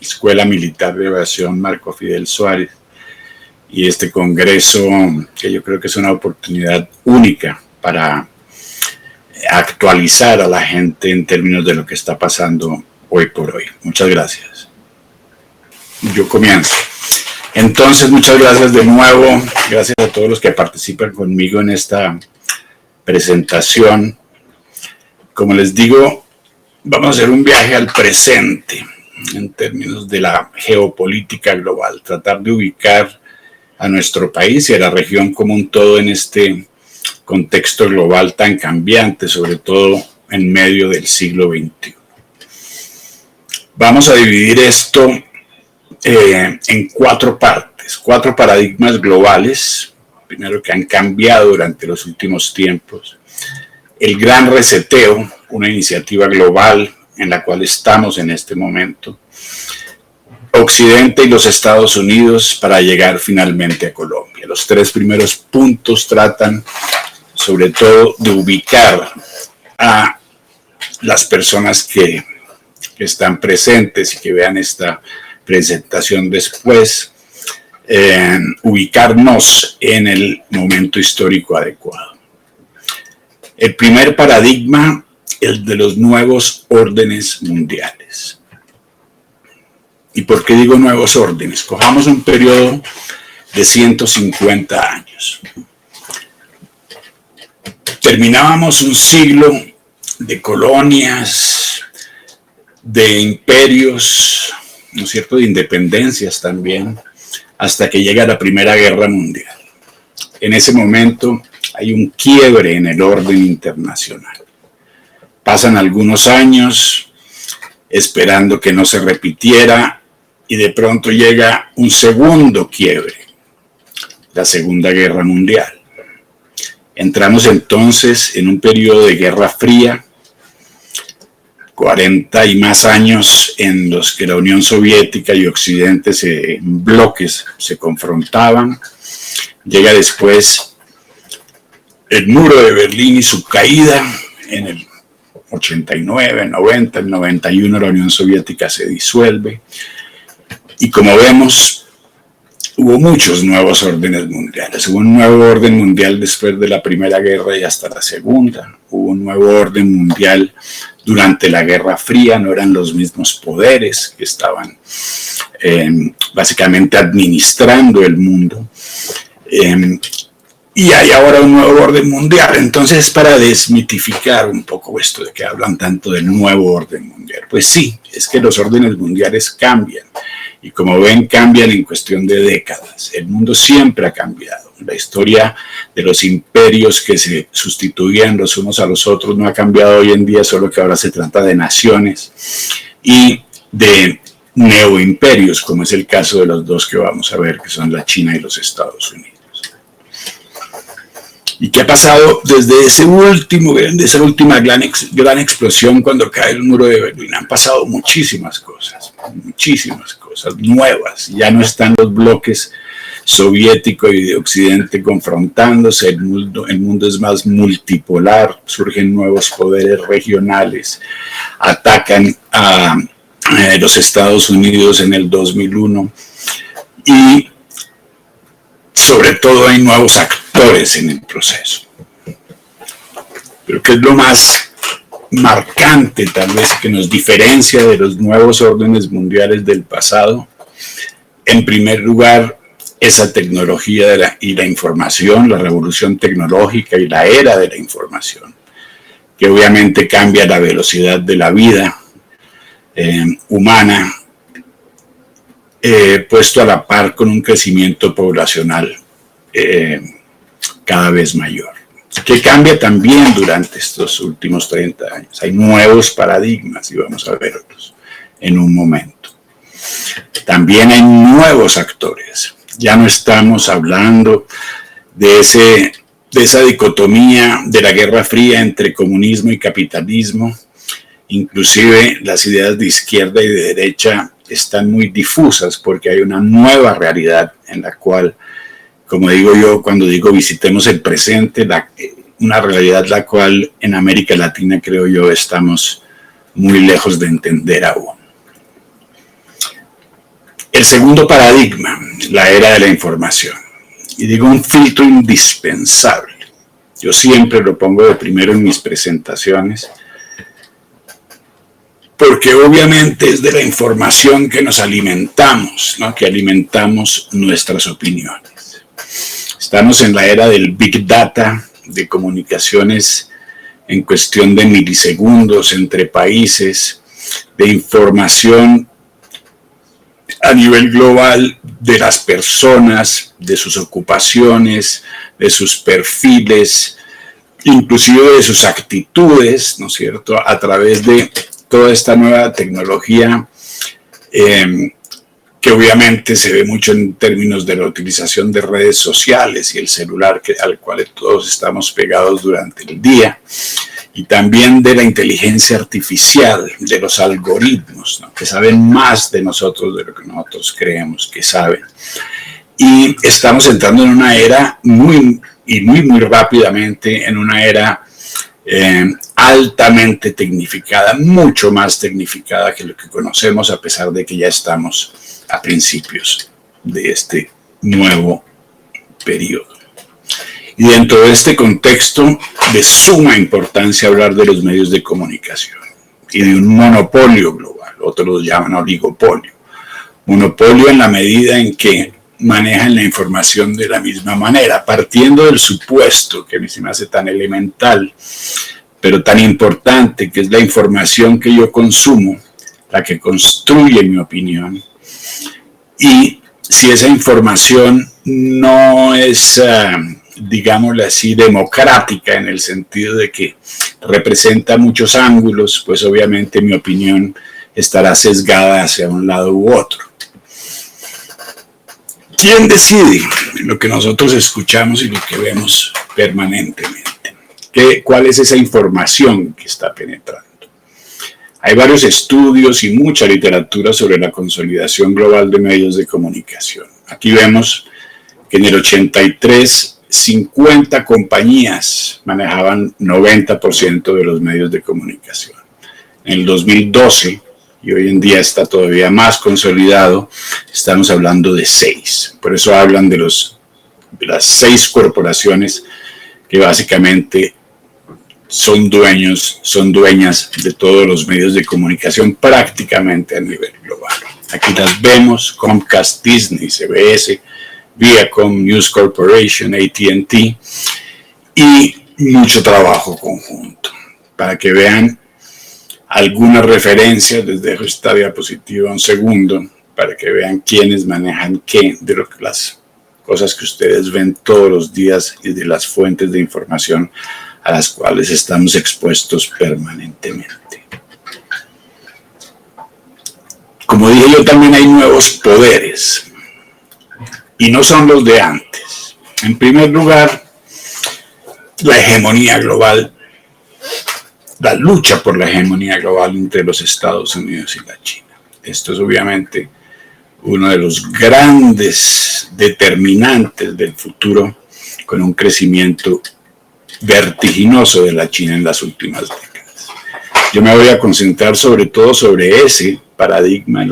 Escuela Militar de Aviación Marco Fidel Suárez y este congreso, que yo creo que es una oportunidad única para actualizar a la gente en términos de lo que está pasando hoy por hoy. Muchas gracias. Yo comienzo. Entonces, muchas gracias de nuevo. Gracias a todos los que participan conmigo en esta presentación. Como les digo, vamos a hacer un viaje al presente en términos de la geopolítica global, tratar de ubicar a nuestro país y a la región como un todo en este contexto global tan cambiante, sobre todo en medio del siglo XXI. Vamos a dividir esto en cuatro partes, cuatro paradigmas globales, primero que han cambiado durante los últimos tiempos, el gran reseteo, una iniciativa global en la cual estamos en este momento, Occidente y los Estados Unidos para llegar finalmente a Colombia. Los tres primeros puntos tratan sobre todo de ubicar a las personas que están presentes y que vean esta presentación después, ubicarnos en el momento histórico adecuado. El primer paradigma, el de los nuevos órdenes mundiales. ¿Y por qué digo nuevos órdenes? Cojamos un periodo de 150 años. Terminábamos un siglo de colonias, de imperios, ¿no es cierto?, de independencias también, hasta que llega la Primera Guerra Mundial. En ese momento hay un quiebre en el orden internacional. Pasan algunos años esperando que no se repitiera y de pronto llega un segundo quiebre, la Segunda Guerra Mundial. Entramos entonces en un periodo de Guerra Fría, 40 y más años en los que la Unión Soviética y Occidente en bloques se confrontaban. Llega después el muro de Berlín y su caída en el 89, 90, el 91 la Unión Soviética se disuelve y como vemos hubo muchos nuevos órdenes mundiales. Hubo un nuevo orden mundial después de la Primera Guerra y hasta la Segunda. Hubo un nuevo orden mundial durante la Guerra Fría. No eran los mismos poderes que estaban básicamente administrando el mundo. Y hay ahora un nuevo orden mundial. Entonces, para desmitificar un poco esto de que hablan tanto del nuevo orden mundial, pues sí, es que los órdenes mundiales cambian. Y como ven, cambian en cuestión de décadas. El mundo siempre ha cambiado. La historia de los imperios que se sustituían los unos a los otros no ha cambiado hoy en día, solo que ahora se trata de naciones y de neoimperios, como es el caso de los dos que vamos a ver, que son la China y los Estados Unidos. ¿Y qué ha pasado desde esa última gran explosión cuando cae el muro de Berlín? Han pasado muchísimas cosas nuevas. Ya no están los bloques soviético y de Occidente confrontándose, el mundo es más multipolar, surgen nuevos poderes regionales, atacan a los Estados Unidos en el 2001 y sobre todo hay nuevos actores en el proceso. Pero ¿qué es lo más marcante, tal vez, que nos diferencia de los nuevos órdenes mundiales del pasado? En primer lugar, esa tecnología y la información, la revolución tecnológica y la era de la información, que obviamente cambia la velocidad de la vida humana, puesto a la par con un crecimiento poblacional cada vez mayor, que cambia también durante estos últimos 30 años. Hay nuevos paradigmas y vamos a verlos en un momento. También hay nuevos actores. Ya no estamos hablando de esa dicotomía de la Guerra Fría entre comunismo y capitalismo. Inclusive las ideas de izquierda y de derecha están muy difusas porque hay una nueva realidad en la cual, como digo yo cuando digo visitemos el presente, una realidad la cual en América Latina creo yo estamos muy lejos de entender aún. El segundo paradigma, la era de la información. Y digo un filtro indispensable. Yo siempre lo pongo de primero en mis presentaciones, porque obviamente es de la información que nos alimentamos, ¿no? Que alimentamos nuestras opiniones. Estamos en la era del Big Data, de comunicaciones en cuestión de milisegundos entre países, de información a nivel global de las personas, de sus ocupaciones, de sus perfiles, inclusive de sus actitudes, ¿no es cierto?, a través de toda esta nueva tecnología que obviamente se ve mucho en términos de la utilización de redes sociales y el celular al cual todos estamos pegados durante el día, y también de la inteligencia artificial, de los algoritmos, ¿no?, que saben más de nosotros de lo que nosotros creemos que saben. Y estamos entrando en una era muy rápidamente, en una era altamente tecnificada, mucho más tecnificada que lo que conocemos, a pesar de que ya estamos a principios de este nuevo periodo. Y dentro de este contexto, de suma importancia hablar de los medios de comunicación y de un monopolio global, otros lo llaman oligopolio. Monopolio en la medida en que manejan la información de la misma manera, partiendo del supuesto que a mí se me hace tan elemental, pero tan importante, que es la información que yo consumo, la que construye mi opinión. Y si esa información no es, digámoslo así, democrática, en el sentido de que representa muchos ángulos, pues obviamente mi opinión estará sesgada hacia un lado u otro. ¿Quién decide lo que nosotros escuchamos y lo que vemos permanentemente? ¿Cuál es esa información que está penetrando? Hay varios estudios y mucha literatura sobre la consolidación global de medios de comunicación. Aquí vemos que en el 83, 50 compañías manejaban 90% de los medios de comunicación. En el 2012, y hoy en día está todavía más consolidado, estamos hablando de 6. Por eso hablan de las 6 corporaciones que básicamente son dueñas de todos los medios de comunicación prácticamente a nivel global. Aquí las vemos: Comcast, Disney, CBS, Viacom, News Corporation, AT&T, y mucho trabajo conjunto. Para que vean algunas referencias, les dejo esta diapositiva un segundo, para que vean quiénes manejan qué de las cosas que ustedes ven todos los días y de las fuentes de información a las cuales estamos expuestos permanentemente. Como dije yo, también hay nuevos poderes, y no son los de antes. En primer lugar, la hegemonía global, la lucha por la hegemonía global entre los Estados Unidos y la China. Esto es obviamente uno de los grandes determinantes del futuro, con un crecimiento vertiginoso de la China en las últimas décadas. Yo me voy a concentrar sobre todo sobre ese paradigma,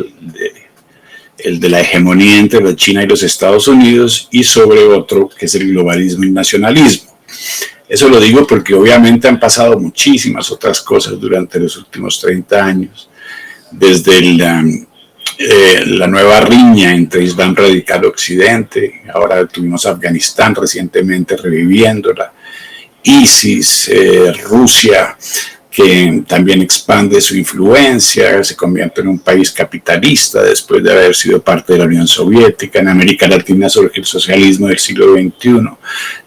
el de la hegemonía entre la China y los Estados Unidos, y sobre otro que es el globalismo y nacionalismo. Eso lo digo porque obviamente han pasado muchísimas otras cosas durante los últimos 30 años, desde la nueva riña entre Islam radical occidente, ahora tuvimos Afganistán recientemente reviviéndola, ISIS, Rusia, que también expande su influencia, se convierte en un país capitalista después de haber sido parte de la Unión Soviética. En América Latina surge el socialismo del siglo XXI.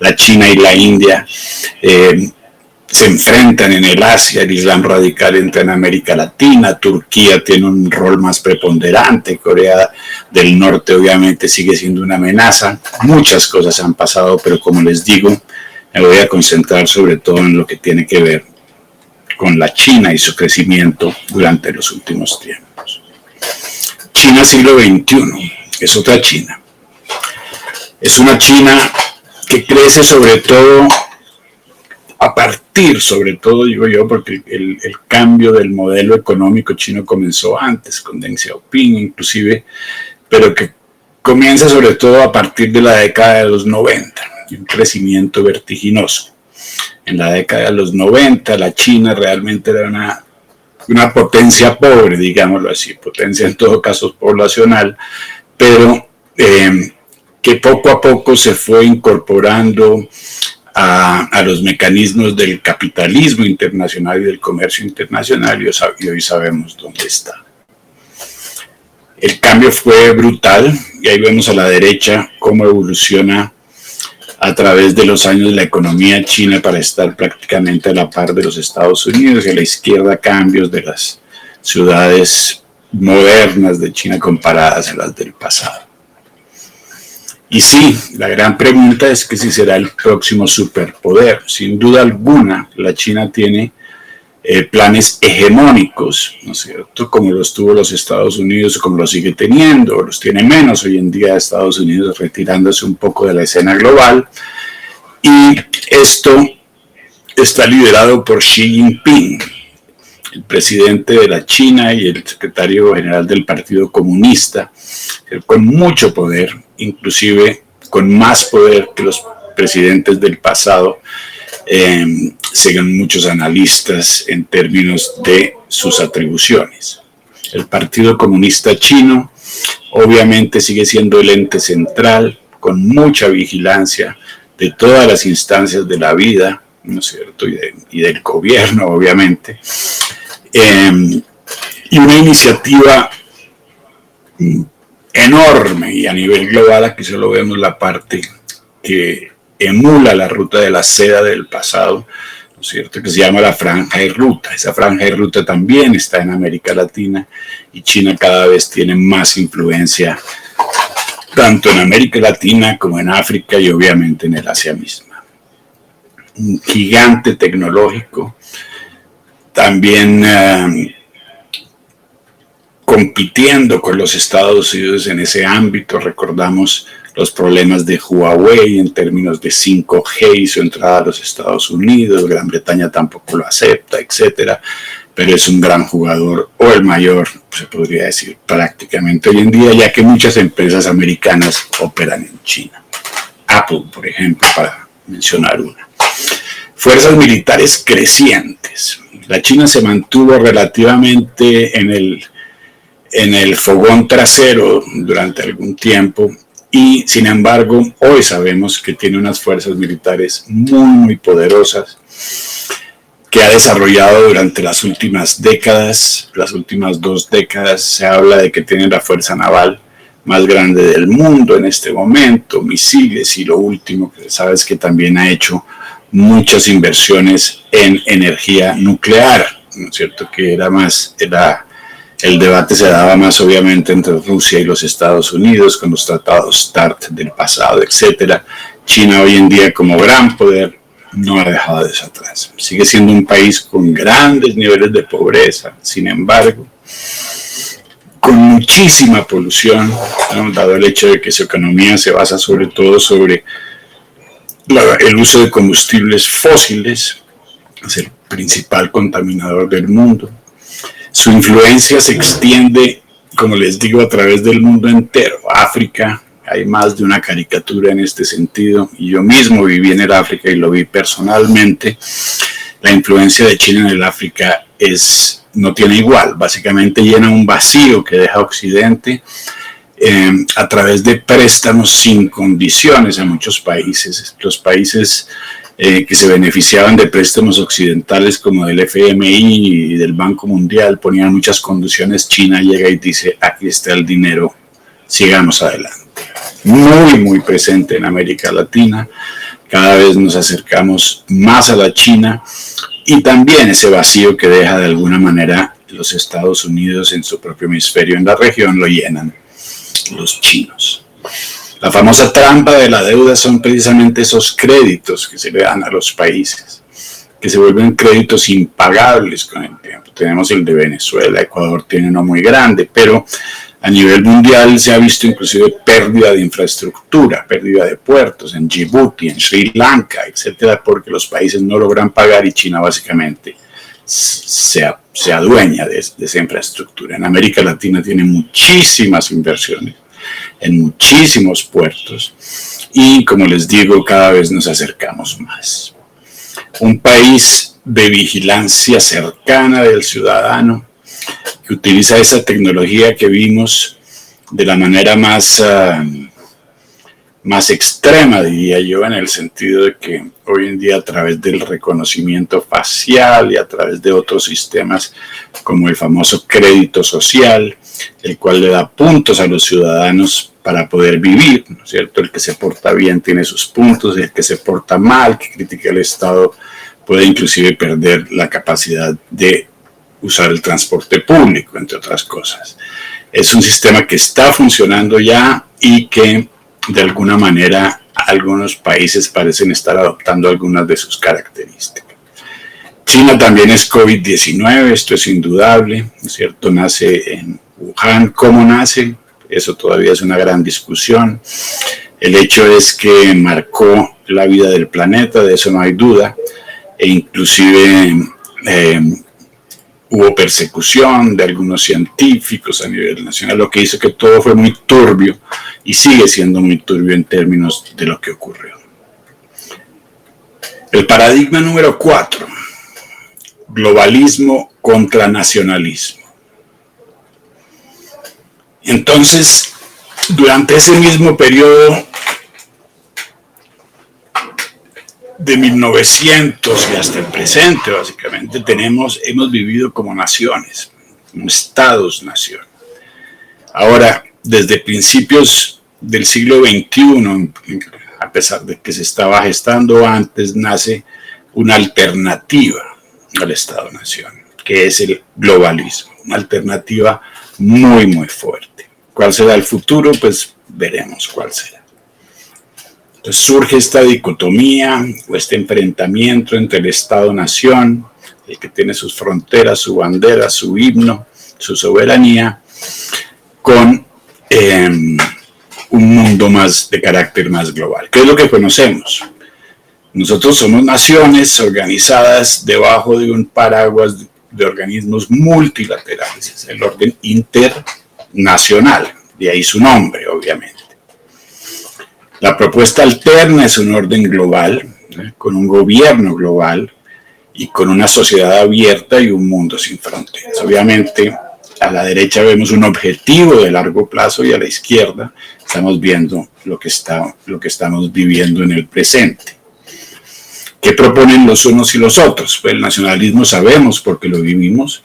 La China y la India se enfrentan en el Asia, el Islam radical entra en América Latina, Turquía tiene un rol más preponderante, Corea del Norte obviamente sigue siendo una amenaza. Muchas cosas han pasado, pero como les digo, me voy a concentrar sobre todo en lo que tiene que ver con la China y su crecimiento durante los últimos tiempos. China siglo XXI es otra China. Es una China que crece sobre todo a partir, sobre todo, digo yo, porque el cambio del modelo económico chino comenzó antes, con Deng Xiaoping inclusive, pero que comienza sobre todo a partir de la década de los 90, un crecimiento vertiginoso. En la década de los 90 la China realmente era una potencia pobre, digámoslo así, potencia en todo caso poblacional, pero que poco a poco se fue incorporando a los mecanismos del capitalismo internacional y del comercio internacional, y hoy sabemos dónde está. El cambio fue brutal, y ahí vemos a la derecha cómo evoluciona a través de los años la economía china para estar prácticamente a la par de los Estados Unidos, y a la izquierda cambios de las ciudades modernas de China comparadas a las del pasado. Y sí, la gran pregunta es que si será el próximo superpoder. Sin duda alguna, la China tiene planes hegemónicos, ¿no es cierto? Como los tuvo los Estados Unidos, como los sigue teniendo, los tiene menos hoy en día Estados Unidos, retirándose un poco de la escena global. Y esto está liderado por Xi Jinping, el presidente de la China y el secretario general del Partido Comunista, con mucho poder, inclusive con más poder que los presidentes del pasado, según muchos analistas en términos de sus atribuciones. El Partido Comunista Chino obviamente sigue siendo el ente central, con mucha vigilancia de todas las instancias de la vida, ¿no es cierto? Y del gobierno, obviamente. Y una iniciativa enorme, y a nivel global aquí solo vemos la parte que emula la ruta de la seda del pasado, ¿no es cierto?, que se llama la Franja de Ruta. Esa Franja de Ruta también está en América Latina, y China cada vez tiene más influencia tanto en América Latina como en África y obviamente en el Asia misma. Un gigante tecnológico, también compitiendo con los Estados Unidos en ese ámbito. Recordamos los problemas de Huawei en términos de 5G y su entrada a los Estados Unidos. Gran Bretaña tampoco lo acepta, etcétera, pero es un gran jugador, o el mayor, se podría decir, prácticamente hoy en día, ya que muchas empresas americanas operan en China. Apple, por ejemplo, para mencionar una. Fuerzas militares crecientes. La China se mantuvo relativamente en el fogón trasero durante algún tiempo, y sin embargo hoy sabemos que tiene unas fuerzas militares muy poderosas que ha desarrollado durante las últimas décadas. Las últimas 2 décadas se habla de que tiene la fuerza naval más grande del mundo en este momento, misiles, y lo último que se sabe es que también ha hecho muchas inversiones en energía nuclear, ¿no es cierto? Que el debate se daba más obviamente entre Rusia y los Estados Unidos con los tratados START del pasado, etcétera. China hoy en día, como gran poder, no ha dejado de eso atrás. Sigue siendo un país con grandes niveles de pobreza, sin embargo, con muchísima polución, ¿no?, dado el hecho de que su economía se basa sobre todo sobre el uso de combustibles fósiles. Es el principal contaminador del mundo. Su influencia se extiende, como les digo, a través del mundo entero. África, hay más de una caricatura en este sentido, y yo mismo viví en el África y lo vi personalmente. La influencia de China en el África no tiene igual. Básicamente llena un vacío que deja Occidente a través de préstamos sin condiciones a muchos países. Los países que se beneficiaban de préstamos occidentales como del FMI y del Banco Mundial ponían muchas condiciones. China llega y dice: aquí está el dinero, sigamos adelante. Muy presente en América Latina. Cada vez nos acercamos más a la China, y también ese vacío que deja de alguna manera los Estados Unidos en su propio hemisferio en la región lo llenan los chinos. La famosa trampa de la deuda son precisamente esos créditos que se le dan a los países, que se vuelven créditos impagables con el tiempo. Tenemos el de Venezuela, Ecuador tiene uno muy grande, pero A nivel mundial se ha visto inclusive pérdida de infraestructura, pérdida de puertos en Djibouti, en Sri Lanka, etcétera, porque los países no logran pagar y China básicamente se adueña de esa infraestructura. En América Latina tiene muchísimas inversiones en muchísimos puertos y, como les digo, cada vez nos acercamos más. Un país de vigilancia cercana del ciudadano que utiliza esa tecnología que vimos de la manera más extrema, diría yo, en el sentido de que hoy en día, a través del reconocimiento facial y a través de otros sistemas como el famoso crédito social, el cual le da puntos a los ciudadanos para poder vivir, ¿no es cierto? El que se porta bien tiene sus puntos, y el que se porta mal, que critica al Estado, puede inclusive perder la capacidad de usar el transporte público, entre otras cosas. Es un sistema que está funcionando ya y que de alguna manera algunos países parecen estar adoptando algunas de sus características. China también es COVID-19, esto es indudable, ¿no es cierto? Nace en Wuhan. ¿Cómo nace? Eso todavía es una gran discusión. El hecho es que marcó la vida del planeta, de eso no hay duda, e inclusive hubo persecución de algunos científicos a nivel nacional, lo que hizo que todo fue muy turbio y sigue siendo muy turbio en términos de lo que ocurrió. El paradigma número 4, globalismo contra nacionalismo. Entonces, durante ese mismo periodo de 1900 y hasta el presente, básicamente, hemos vivido como naciones, como estados-nación. Ahora, desde principios del siglo XXI, a pesar de que se estaba gestando antes, nace una alternativa al Estado-Nación, que es el globalismo, una alternativa muy, muy fuerte. ¿Cuál será el futuro? Pues veremos cuál será. Entonces surge esta dicotomía o este enfrentamiento entre el Estado-Nación, el que tiene sus fronteras, su bandera, su himno, su soberanía, con un mundo más de carácter más global. ¿Qué es lo que conocemos? Nosotros somos naciones organizadas debajo de un paraguas de organismos multilaterales, es el orden internacional, de ahí su nombre, obviamente. La propuesta alterna es un orden global, con un gobierno global y con una sociedad abierta y un mundo sin fronteras. Obviamente, a la derecha vemos un objetivo de largo plazo y a la izquierda estamos viendo lo que estamos viviendo en el presente. ¿Qué proponen los unos y los otros? Pues el nacionalismo sabemos porque lo vivimos,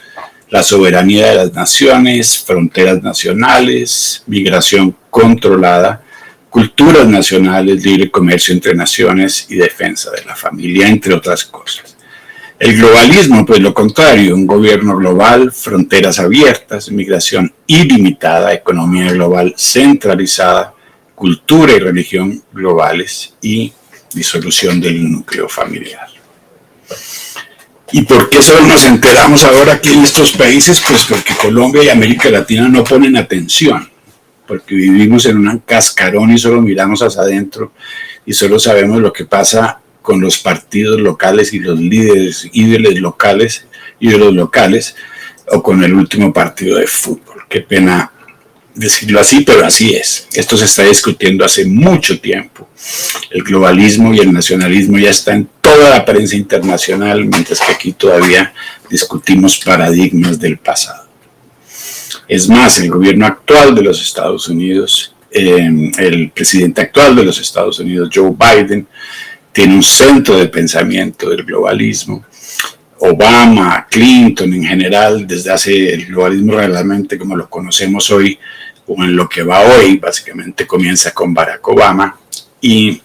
la soberanía de las naciones, fronteras nacionales, migración controlada, culturas nacionales, libre comercio entre naciones y defensa de la familia, entre otras cosas. El globalismo, pues lo contrario, un gobierno global, fronteras abiertas, migración ilimitada, economía global centralizada, cultura y religión globales y disolución del núcleo familiar. ¿Y por qué solo nos enteramos ahora aquí en estos países? Pues porque Colombia y América Latina no ponen atención, porque vivimos en un cascarón y solo miramos hacia adentro y solo sabemos lo que pasa con los partidos locales y los ídolos locales o con el último partido de fútbol. Qué pena decirlo así, pero así es. Esto se está discutiendo hace mucho tiempo. El globalismo y el nacionalismo ya está en toda la prensa internacional, mientras que aquí todavía discutimos paradigmas del pasado. Es más, el gobierno actual de los Estados Unidos, el presidente actual de los Estados Unidos, Joe Biden, tiene un centro de pensamiento del globalismo. Obama, Clinton en general, desde hace el globalismo realmente como lo conocemos hoy, o en lo que va hoy, básicamente comienza con Barack Obama y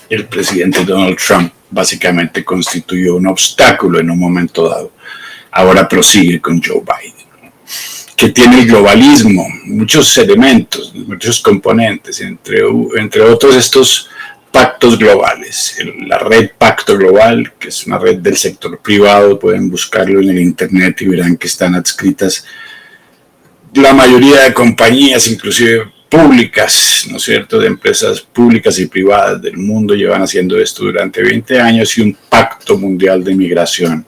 el presidente Donald Trump básicamente constituyó un obstáculo en un momento dado. Ahora prosigue con Joe Biden. Que tiene el globalismo, muchos elementos, muchos componentes, entre otros estos pactos globales. La red Pacto Global, que es una red del sector privado, pueden buscarlo en el internet y verán que están adscritas la mayoría de compañías, inclusive públicas, ¿no es cierto?, de empresas públicas y privadas del mundo llevan haciendo esto durante 20 años y un pacto mundial de migración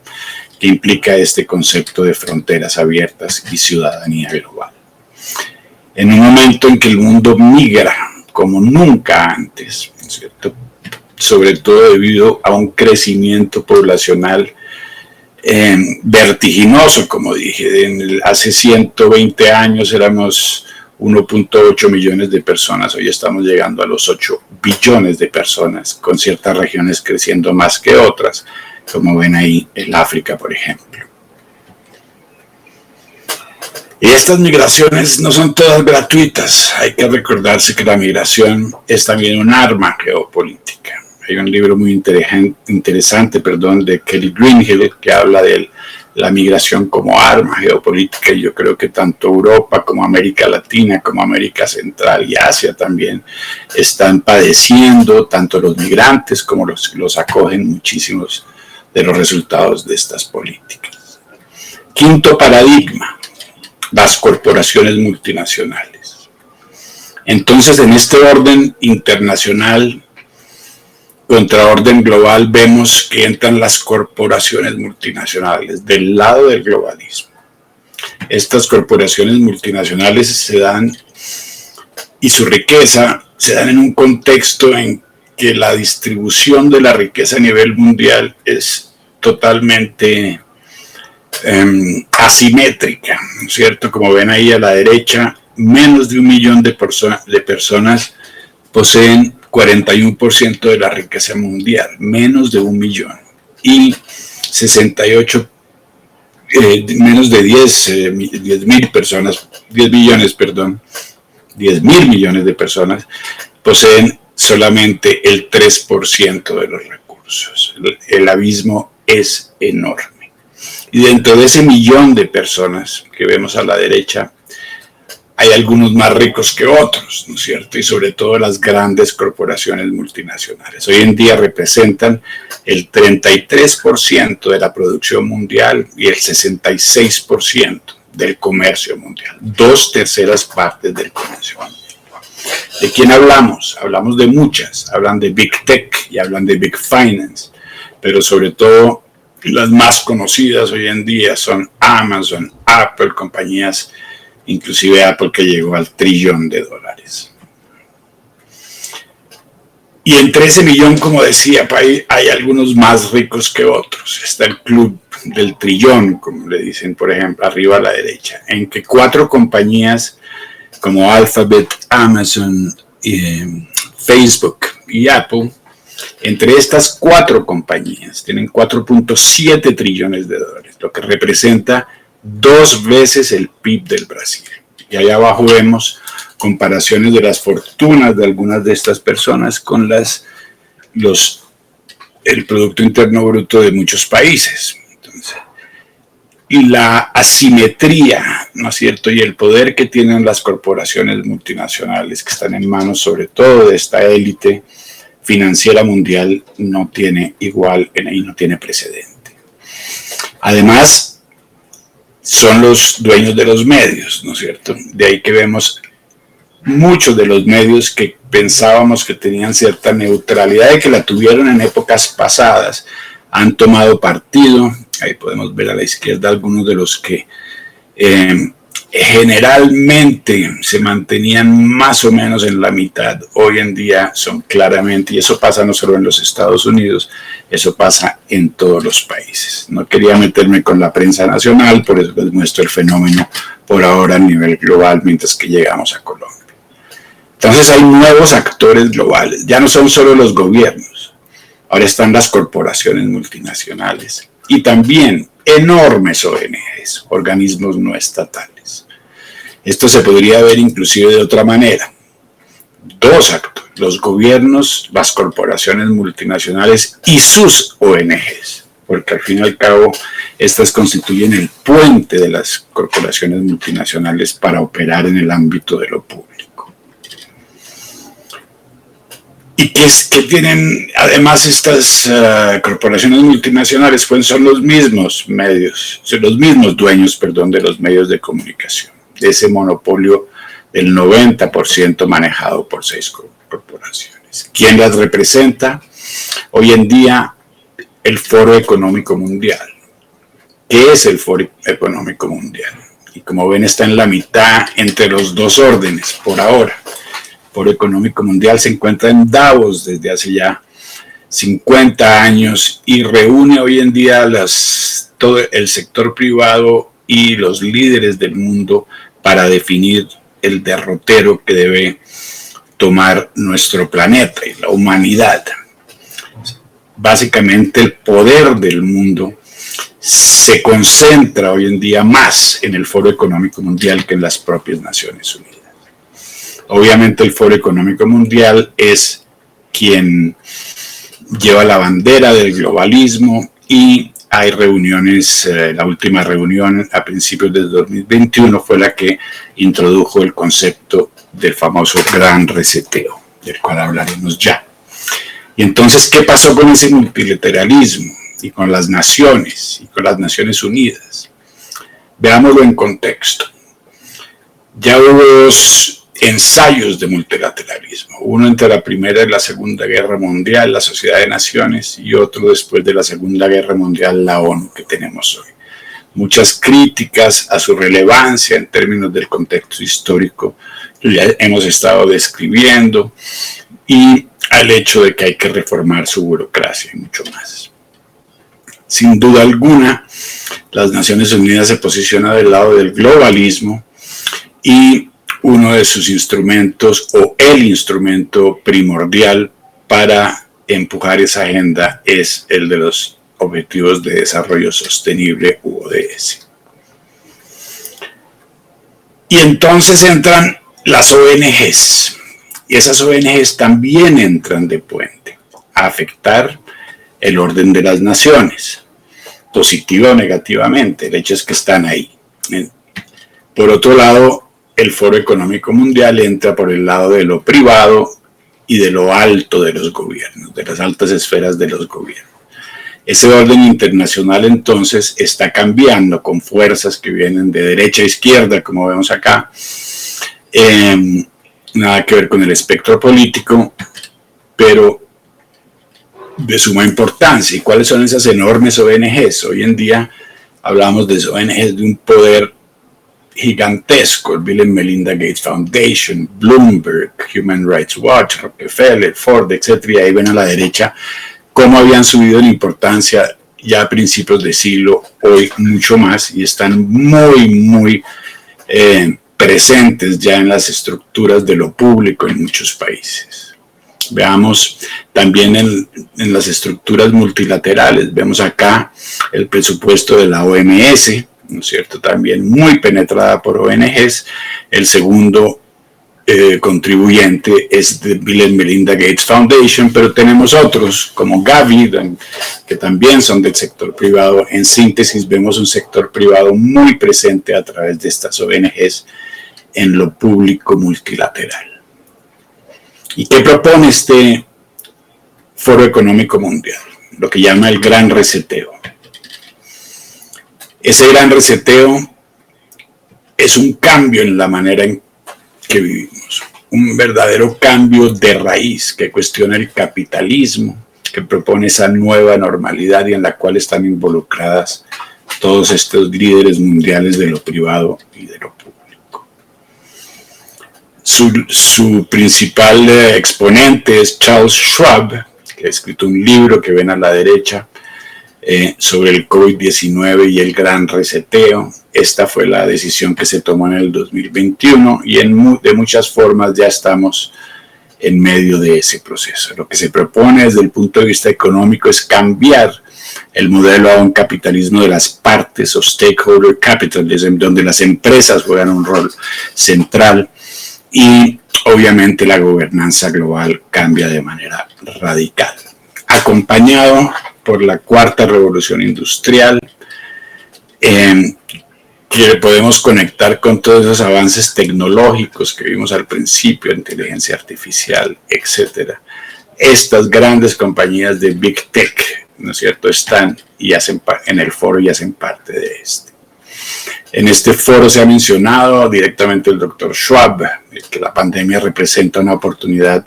que implica este concepto de fronteras abiertas y ciudadanía global. En un momento en que el mundo migra como nunca antes, ¿no es cierto?, sobre todo debido a un crecimiento poblacional vertiginoso, como dije. Hace 120 años éramos 1.8 millones de personas, hoy estamos llegando a los 8 billones de personas, con ciertas regiones creciendo más que otras, como ven ahí el África, por ejemplo. Y estas migraciones no son todas gratuitas. Hay que recordarse que la migración es también un arma geopolítica. Hay un libro muy interesante, de Kelly Greenhill, que habla de la migración como arma geopolítica, y yo creo que tanto Europa como América Latina, como América Central y Asia también están padeciendo, tanto los migrantes como los que los acogen, muchísimos de los resultados de estas políticas. Quinto paradigma: las corporaciones multinacionales. Entonces, en este orden internacional, contraorden global, vemos que entran las corporaciones multinacionales del lado del globalismo. Estas corporaciones multinacionales se dan, y su riqueza se dan en un contexto en que la distribución de la riqueza a nivel mundial es totalmente asimétrica, ¿no es cierto? Como ven ahí a la derecha, menos de 1 millón de personas poseen 41% de la riqueza mundial, menos de 1 millón, y 68, menos de 10 mil personas, 10 billones, 10 mil millones de personas poseen solamente el 3% de los recursos. El abismo es enorme. Y dentro de ese millón de personas que vemos a la derecha, hay algunos más ricos que otros, ¿no es cierto? Y sobre todo las grandes corporaciones multinacionales. Hoy en día representan el 33% de la producción mundial y el 66% del comercio mundial. 2/3 partes del comercio mundial. ¿De quién hablamos? Hablamos de muchas. Hablan de Big Tech y hablan de Big Finance. Pero sobre todo, las más conocidas hoy en día son Amazon, Apple, compañías, inclusive Apple, que llegó al $1 trillón. Y entre ese millón, como decía, hay algunos más ricos que otros. Está el club del trillón, como le dicen, por ejemplo, arriba a la derecha, en que 4 compañías como Alphabet, Amazon, Facebook y Apple, entre estas 4 compañías tienen $4.7 trillones, lo que representa 2 veces el PIB del Brasil. Y allá abajo vemos comparaciones de las fortunas de algunas de estas personas con el Producto Interno Bruto de muchos países. Entonces, y la asimetría, ¿no es cierto?, y el poder que tienen las corporaciones multinacionales, que están en manos sobre todo de esta élite financiera mundial, no tiene igual y no tiene precedente. Además, son los dueños de los medios, ¿no es cierto? De ahí que vemos muchos de los medios que pensábamos que tenían cierta neutralidad y que la tuvieron en épocas pasadas, han tomado partido. Ahí podemos ver a la izquierda algunos de los que generalmente se mantenían más o menos en la mitad. Hoy en día son claramente, y eso pasa no solo en los Estados Unidos, eso pasa en todos los países. No quería meterme con la prensa nacional, por eso les muestro el fenómeno por ahora a nivel global, mientras que llegamos a Colombia. Entonces hay nuevos actores globales, ya no son solo los gobiernos, ahora están las corporaciones multinacionales y también enormes ONGs, organismos no estatales. Esto se podría ver inclusive de otra manera. 2 actores, los gobiernos, las corporaciones multinacionales y sus ONGs, porque al fin y al cabo estas constituyen el puente de las corporaciones multinacionales para operar en el ámbito de lo público. Y que tienen además estas corporaciones multinacionales, pues son los mismos medios, son los mismos dueños, de los medios de comunicación. de ese monopolio del 90% manejado por 6 corporaciones. ¿Quién las representa? Hoy en día, el Foro Económico Mundial. ¿Qué es el Foro Económico Mundial? Y como ven, está en la mitad entre los dos órdenes por ahora. El Foro Económico Mundial se encuentra en Davos desde hace ya 50 años y reúne hoy en día todo el sector privado y los líderes del mundo para definir el derrotero que debe tomar nuestro planeta y la humanidad. Básicamente el poder del mundo se concentra hoy en día más en el Foro Económico Mundial que en las propias Naciones Unidas. Obviamente el Foro Económico Mundial es quien lleva la bandera del globalismo y hay reuniones, la última reunión a principios del 2021 fue la que introdujo el concepto del famoso gran reseteo, del cual hablaremos ya. Y entonces, ¿qué pasó con ese multilateralismo y con las naciones y con las Naciones Unidas? Veámoslo en contexto. Ya hubo 2 ensayos de multilateralismo, uno entre la Primera y la Segunda Guerra Mundial, la Sociedad de Naciones, y otro después de la Segunda Guerra Mundial, la ONU, que tenemos hoy. Muchas críticas a su relevancia en términos del contexto histórico que ya hemos estado describiendo y al hecho de que hay que reformar su burocracia y mucho más. Sin duda alguna, las Naciones Unidas se posicionan del lado del globalismo y uno de sus instrumentos o el instrumento primordial para empujar esa agenda es el de los Objetivos de Desarrollo Sostenible u ODS. Y entonces entran las ONGs y esas ONGs también entran de puente a afectar el orden de las naciones, positiva o negativamente, el hecho es que están ahí. Por otro lado, el Foro Económico Mundial entra por el lado de lo privado y de lo alto de los gobiernos, de las altas esferas de los gobiernos. Ese orden internacional entonces está cambiando con fuerzas que vienen de derecha a izquierda, como vemos acá. Nada que ver con el espectro político, pero de suma importancia. ¿Y cuáles son esas enormes ONGs? Hoy en día hablamos de ONGs de un poder gigantesco, el Bill and Melinda Gates Foundation, Bloomberg, Human Rights Watch, Rockefeller, Ford, etc. Y ahí ven a la derecha cómo habían subido en importancia ya a principios de siglo, hoy mucho más, y están muy presentes ya en las estructuras de lo público en muchos países. Veamos también en las estructuras multilaterales, vemos acá el presupuesto de la OMS, ¿no es cierto? También muy penetrada por ONGs. El segundo contribuyente es the Bill and Melinda Gates Foundation, pero tenemos otros como Gavi, que también son del sector privado. En síntesis, vemos un sector privado muy presente a través de estas ONGs en lo público multilateral. ¿Y qué propone este Foro Económico Mundial? Lo que llama el gran reseteo. Ese gran reseteo es un cambio en la manera en que vivimos, un verdadero cambio de raíz que cuestiona el capitalismo, que propone esa nueva normalidad y en la cual están involucradas todos estos líderes mundiales de lo privado y de lo público. Su principal exponente es Charles Schwab, que ha escrito un libro que ven a la derecha, sobre el COVID-19 y el gran reseteo. Esta fue la decisión que se tomó en el 2021 y de muchas formas ya estamos en medio de ese proceso. Lo que se propone desde el punto de vista económico es cambiar el modelo a un capitalismo de las partes o stakeholder capitalism, donde las empresas juegan un rol central y obviamente la gobernanza global cambia de manera radical. Acompañado por la cuarta revolución industrial, que podemos conectar con todos esos avances tecnológicos que vimos al principio, inteligencia artificial, etcétera. Estas grandes compañías de Big Tech, ¿no es cierto?, están y hacen en el foro y hacen parte de este. En este foro se ha mencionado directamente el doctor Schwab que la pandemia representa una oportunidad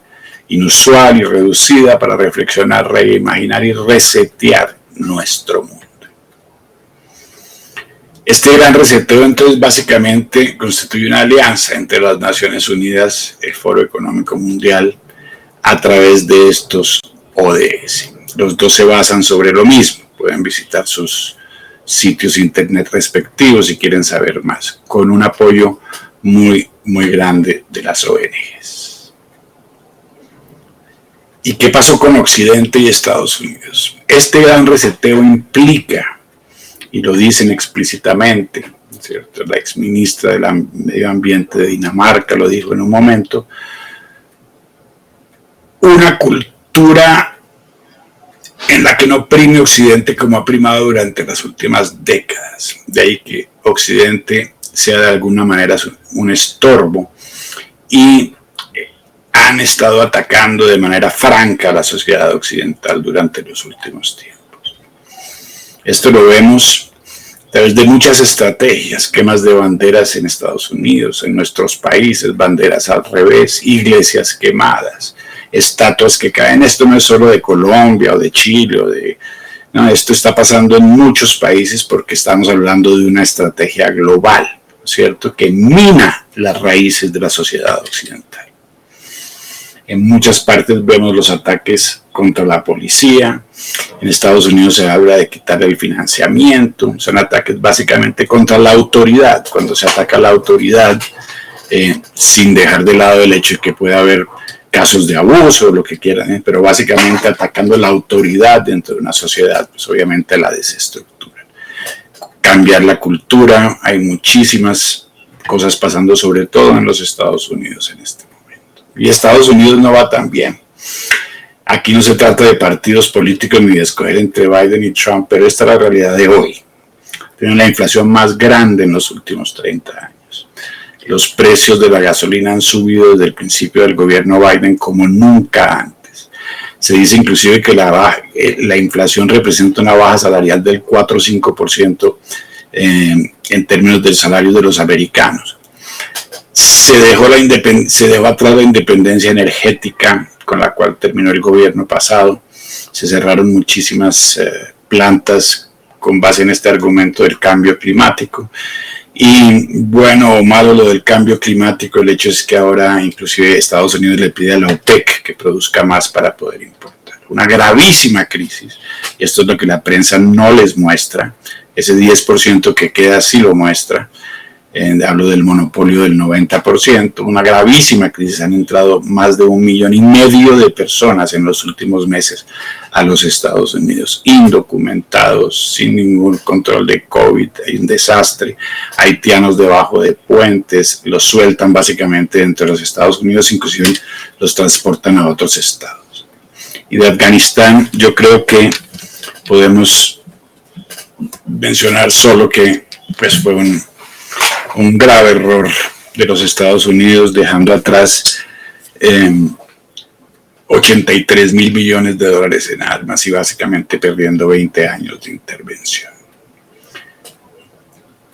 inusual y reducida para reflexionar, reimaginar y resetear nuestro mundo. Este gran reseteo entonces básicamente constituye una alianza entre las Naciones Unidas, el Foro Económico Mundial, a través de estos ODS. Los dos se basan sobre lo mismo. Pueden visitar sus sitios internet respectivos si quieren saber más, con un apoyo muy grande de las ONGs. ¿Y qué pasó con Occidente y Estados Unidos? Este gran reseteo implica, y lo dicen explícitamente, ¿cierto? La exministra del Medio Ambiente de Dinamarca lo dijo en un momento, una cultura en la que no prime Occidente como ha primado durante las últimas décadas. De ahí que Occidente sea de alguna manera un estorbo y han estado atacando de manera franca a la sociedad occidental durante los últimos tiempos. Esto lo vemos a través de muchas estrategias, quemas de banderas en Estados Unidos, en nuestros países, banderas al revés, iglesias quemadas, estatuas que caen. Esto no es solo de Colombia o de Chile no, esto está pasando en muchos países porque estamos hablando de una estrategia global, ¿cierto? Que mina las raíces de la sociedad occidental. En muchas partes vemos los ataques contra la policía. En Estados Unidos se habla de quitarle el financiamiento. Son ataques básicamente contra la autoridad. Cuando se ataca a la autoridad, sin dejar de lado el hecho de que pueda haber casos de abuso, lo que quieran, pero básicamente atacando la autoridad dentro de una sociedad, pues obviamente la desestructura. Cambiar la cultura, hay muchísimas cosas pasando, sobre todo en los Estados Unidos en este momento. Y Estados Unidos no va tan bien. Aquí no se trata de partidos políticos ni de escoger entre Biden y Trump, pero esta es la realidad de hoy. Tienen la inflación más grande en los últimos 30 años. Los precios de la gasolina han subido desde el principio del gobierno Biden como nunca antes. Se dice inclusive que la inflación representa una baja salarial del 4 o 5% en términos del salario de los americanos. Se dejó atrás la independencia energética con la cual terminó el gobierno pasado. Se cerraron muchísimas plantas con base en este argumento del cambio climático. Y bueno o malo lo del cambio climático, el hecho es que ahora inclusive Estados Unidos le pide a la OPEC que produzca más para poder importar. Una gravísima crisis, y esto es lo que la prensa no les muestra, ese 10% que queda sí lo muestra. Hablo del monopolio del 90%, una gravísima crisis. Han entrado más de 1,5 millones de personas en los últimos meses a los Estados Unidos, indocumentados, sin ningún control de COVID, hay un desastre, haitianos debajo de puentes, los sueltan básicamente dentro de los Estados Unidos, inclusive los transportan a otros estados. Y de Afganistán yo creo que podemos mencionar solo que pues fue un grave error de los Estados Unidos, dejando atrás 83,000 millones de dólares en armas y básicamente perdiendo 20 años de intervención.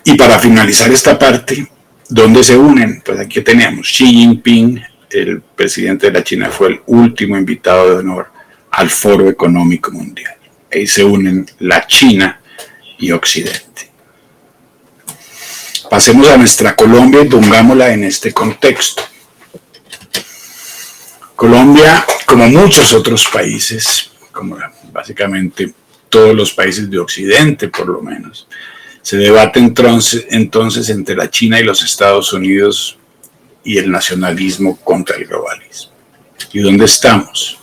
Y para finalizar esta parte, ¿dónde se unen? Pues aquí tenemos Xi Jinping, el presidente de la China, fue el último invitado de honor al Foro Económico Mundial. Ahí se unen la China y Occidente. Pasemos a nuestra Colombia y pongámosla en este contexto. Colombia, como muchos otros países, como básicamente todos los países de Occidente por lo menos, se debate entonces entre la China y los Estados Unidos y el nacionalismo contra el globalismo. ¿Y dónde estamos?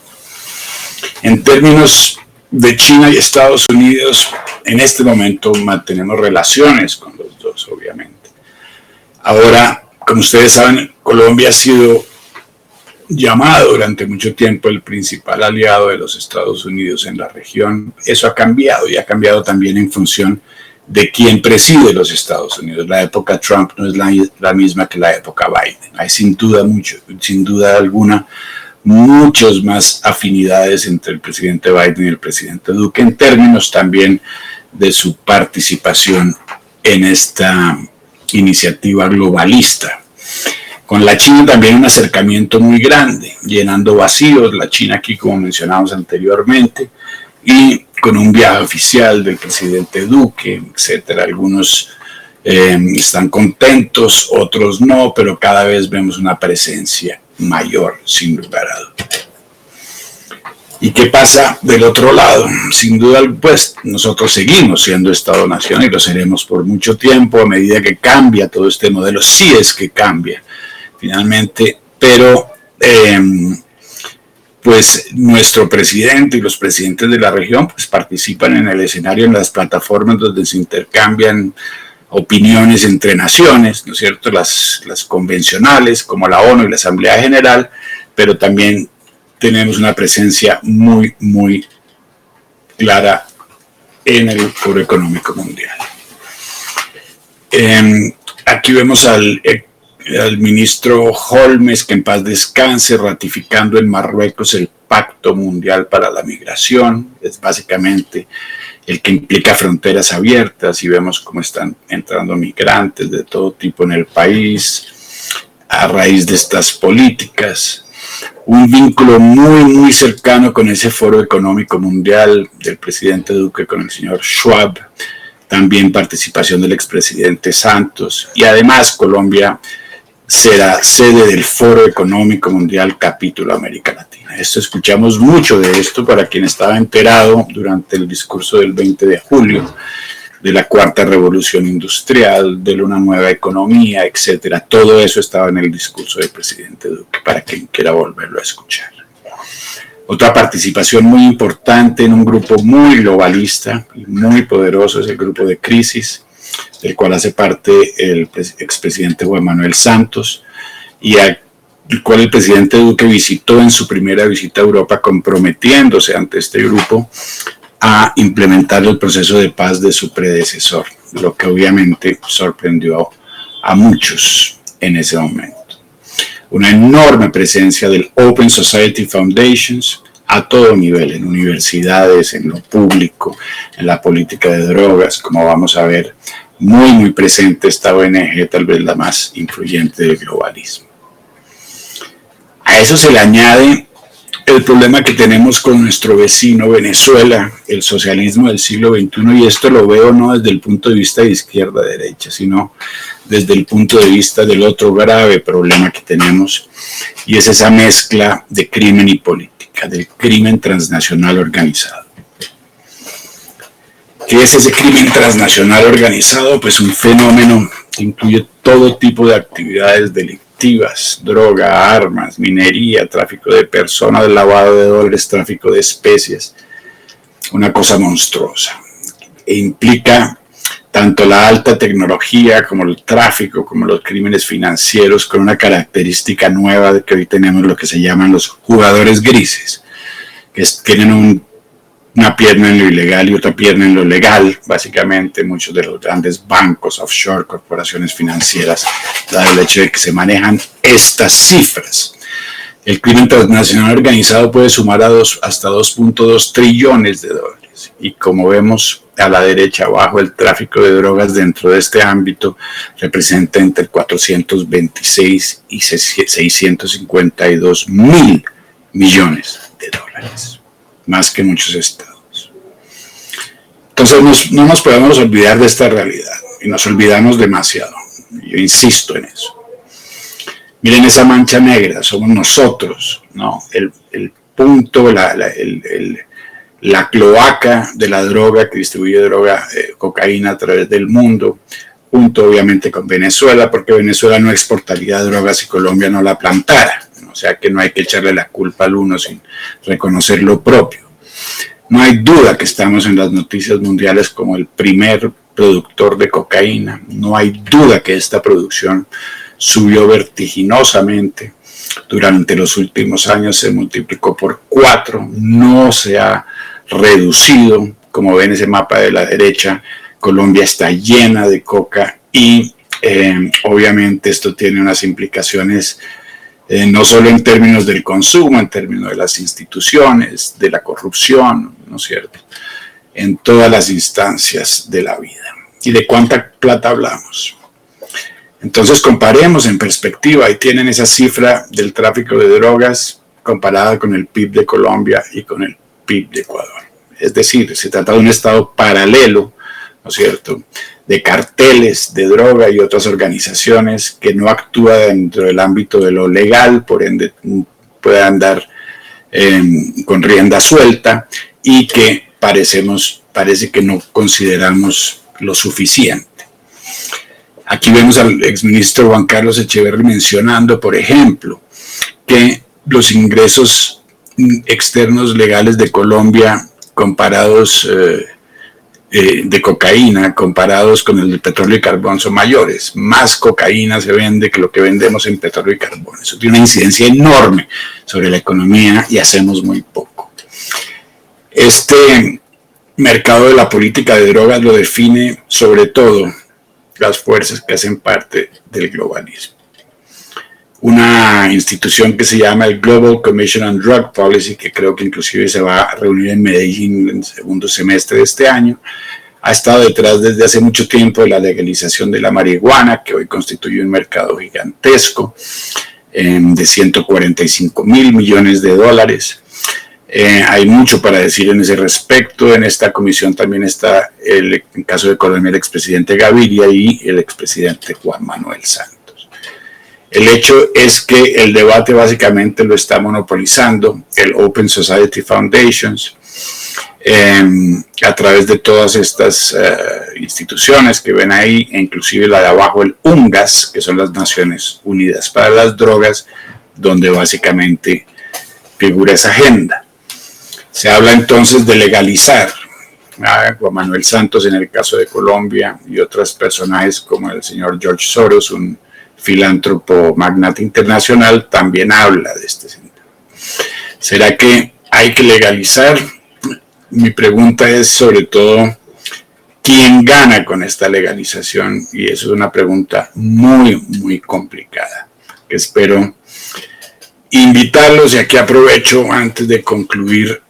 En términos de China y Estados Unidos, en este momento mantenemos relaciones con los dos, obviamente. Ahora, como ustedes saben, Colombia ha sido llamado durante mucho tiempo el principal aliado de los Estados Unidos en la región. Eso ha cambiado y ha cambiado también en función de quién preside los Estados Unidos. La época Trump no es la misma que la época Biden. Hay sin duda alguna, muchas más afinidades entre el presidente Biden y el presidente Duque en términos también de su participación en esta iniciativa globalista. Con la China también un acercamiento muy grande, llenando vacíos, la China aquí como mencionamos anteriormente, y con un viaje oficial del presidente Duque, etcétera. Algunos están contentos, otros no, pero cada vez vemos una presencia mayor, sin lugar a dudas. ¿Y qué pasa del otro lado? Sin duda, pues nosotros seguimos siendo Estado-Nación y lo seremos por mucho tiempo a medida que cambia todo este modelo, sí es que cambia finalmente, pero pues nuestro presidente y los presidentes de la región pues participan en el escenario, en las plataformas donde se intercambian opiniones entre naciones, ¿no es cierto? Las convencionales como la ONU y la Asamblea General, pero también tenemos una presencia muy, muy clara en el Foro Económico Mundial. Aquí vemos al ministro Holmes, que en paz descanse, ratificando en Marruecos el Pacto Mundial para la Migración. Es básicamente el que implica fronteras abiertas y vemos cómo están entrando migrantes de todo tipo en el país a raíz de estas políticas. Un vínculo muy, muy cercano con ese Foro Económico Mundial del presidente Duque con el señor Schwab, también participación del expresidente Santos, y además Colombia será sede del Foro Económico Mundial capítulo América Latina. Escuchamos mucho de esto para quien estaba enterado durante el discurso del 20 de julio, de la cuarta revolución industrial, de una nueva economía, etcétera. Todo eso estaba en el discurso del presidente Duque, para quien quiera volverlo a escuchar. Otra participación muy importante en un grupo muy globalista y muy poderoso es el grupo de crisis, del cual hace parte el expresidente Juan Manuel Santos, y al cual el presidente Duque visitó en su primera visita a Europa, comprometiéndose ante este grupo a implementar el proceso de paz de su predecesor, lo que obviamente sorprendió a muchos en ese momento. Una enorme presencia del Open Society Foundations a todo nivel, en universidades, en lo público, en la política de drogas, como vamos a ver, muy, muy presente esta ONG, tal vez la más influyente del globalismo. A eso se le añade el problema que tenemos con nuestro vecino Venezuela, el socialismo del siglo XXI, y esto lo veo no desde el punto de vista de izquierda a derecha, sino desde el punto de vista del otro grave problema que tenemos, y es esa mezcla de crimen y política, del crimen transnacional organizado. ¿Qué es ese crimen transnacional organizado? Pues un fenómeno que incluye todo tipo de actividades delictivas, droga, armas, minería, tráfico de personas, lavado de dólares, tráfico de especies, una cosa monstruosa. E implica tanto la alta tecnología como el tráfico, como los crímenes financieros, con una característica nueva de que hoy tenemos lo que se llaman los jugadores grises, que tienen una pierna en lo ilegal y otra pierna en lo legal, básicamente muchos de los grandes bancos, offshore, corporaciones financieras, dado el hecho de que se manejan estas cifras. El crimen transnacional organizado puede sumar hasta 2.2 trillones de dólares. Y como vemos a la derecha abajo, el tráfico de drogas dentro de este ámbito representa entre 426 y 652 mil millones de dólares. Más que muchos estados. Entonces no nos podemos olvidar de esta realidad y nos olvidamos demasiado. Yo insisto en eso. Miren esa mancha negra, somos nosotros, ¿no? El punto, la cloaca de la droga que distribuye droga, cocaína a través del mundo, junto obviamente con Venezuela, porque Venezuela no exportaría drogas si Colombia no la plantara. O sea que no hay que echarle la culpa al uno sin reconocer lo propio. No hay duda que estamos en las noticias mundiales como el primer productor de cocaína. No hay duda que esta producción subió vertiginosamente. Durante los últimos años se multiplicó por 4. No se ha reducido. Como ven ese mapa de la derecha, Colombia está llena de coca y obviamente esto tiene unas implicaciones no solo en términos del consumo, en términos de las instituciones, de la corrupción, ¿no es cierto?, en todas las instancias de la vida. ¿Y de cuánta plata hablamos? Entonces comparemos en perspectiva, ahí tienen esa cifra del tráfico de drogas comparada con el PIB de Colombia y con el PIB de Ecuador. Es decir, se trata de un estado paralelo, ¿no es cierto?, de carteles de droga y otras organizaciones que no actúa dentro del ámbito de lo legal, por ende puede andar con rienda suelta y que parece que no consideramos lo suficiente. Aquí vemos al exministro Juan Carlos Echeverri mencionando, por ejemplo, que los ingresos externos legales de Colombia comparados de cocaína, comparados con el de petróleo y carbón, son mayores. Más cocaína se vende que lo que vendemos en petróleo y carbón. Eso tiene una incidencia enorme sobre la economía y hacemos muy poco. Este mercado de la política de drogas lo define sobre todo las fuerzas que hacen parte del globalismo. Una institución que se llama el Global Commission on Drug Policy, que creo que inclusive se va a reunir en Medellín en el segundo semestre de este año, ha estado detrás desde hace mucho tiempo de la legalización de la marihuana, que hoy constituye un mercado gigantesco de 145 mil millones de dólares. Hay mucho para decir en ese respecto. En esta comisión también está, en caso de Colombia, el expresidente Gaviria y el expresidente Juan Manuel Santos. El hecho es que el debate básicamente lo está monopolizando el Open Society Foundations a través de todas estas instituciones que ven ahí, inclusive la de abajo, el UNGAS, que son las Naciones Unidas para las Drogas, donde básicamente figura esa agenda. Se habla entonces de legalizar a Juan Manuel Santos en el caso de Colombia y otros personajes como el señor George Soros, un filántropo magnate internacional, también habla de este sentido. ¿Será que hay que legalizar? Mi pregunta es sobre todo, ¿quién gana con esta legalización? Y eso es una pregunta muy, muy complicada, que espero invitarlos, y aquí aprovecho antes de concluir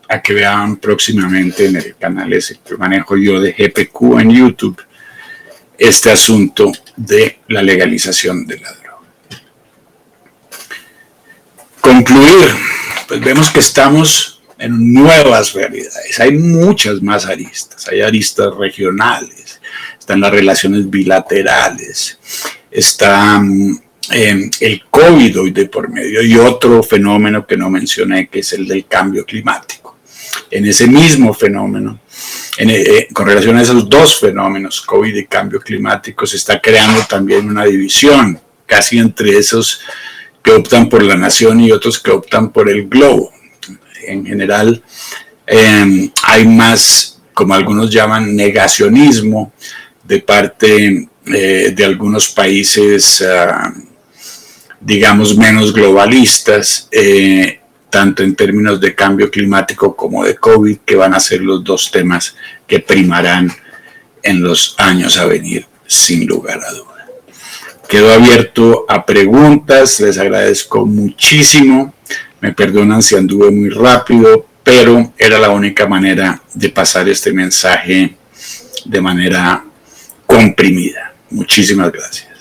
a que vean próximamente en el canal ese que manejo yo de GPQ en YouTube, este asunto de la legalización de la droga. Concluir, pues vemos que estamos en nuevas realidades. Hay muchas más aristas. Hay aristas regionales, están las relaciones bilaterales, está el COVID hoy de por medio y otro fenómeno que no mencioné, que es el del cambio climático. En ese mismo fenómeno, con relación a esos dos fenómenos, COVID y cambio climático, se está creando también una división, casi entre esos que optan por la nación y otros que optan por el globo. En general, hay más, como algunos llaman, negacionismo de parte de algunos países, digamos, menos globalistas, tanto en términos de cambio climático como de COVID, que van a ser los dos temas que primarán en los años a venir, sin lugar a duda. Quedo abierto a preguntas, les agradezco muchísimo, me perdonan si anduve muy rápido, pero era la única manera de pasar este mensaje de manera comprimida. Muchísimas gracias.